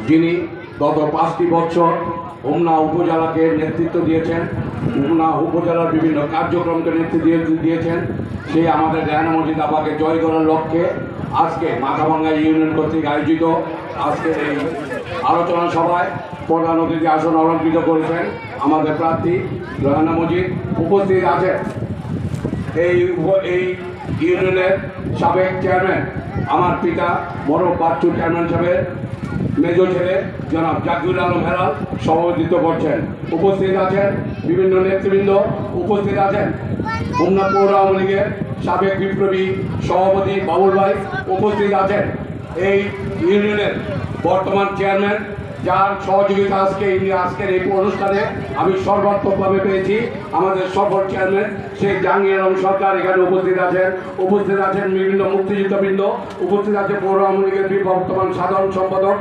যিনি গত 5টি বছর হোমনা উপজেলাকে নেতৃত্ব দিয়েছেন, হোমনা উপজেলার বিভিন্ন কার্যক্রমকে নেতৃত্ব দিয়েছেন। সেই আমাদের রেহানা মসজিদ আপাকে জয় করার লক্ষ্যে আজকে মাথাভাঙ্গা ইউনিয়ন কর্তৃক আয়োজিত আজকের এই আলোচনা সভায় প্রধান অতিথি আসন অলঙ্কৃত করেছেন আমাদের প্রার্থী রেহানা মসজিদ। উপস্থিত আছেন এই ইউনিয়নের সাবেক চেয়ারম্যান আমার পিতা মরক বাচ্চু চেয়ারম্যান সাহেবের মেজর ছেলে জনাব জাকির আলম হেলাল সভাপতিত্ব করছেন। উপস্থিত আছেন বিভিন্ন নেতৃবৃন্দ, উপস্থিত আছেন হোমনা পৌর আওয়ামী লীগের সাবেক বিপ্লবী সভাপতি বাবুল ভাই, উপস্থিত আছেন এই ইউনিয়নের বর্তমান চেয়ারম্যান, যার সহযোগিতা আজকের এই অনুষ্ঠানে আমি সর্বাত্মকভাবে পেয়েছি। আমাদের সফল চেয়ারম্যান শেখ জাহাঙ্গীর আলম সরকার এখানে উপস্থিত আছেন বিভিন্ন মুক্তিযুদ্ধবৃন্দ, উপস্থিত আছে পৌর আওয়ামী লীগের বর্তমান সাধারণ সম্পাদক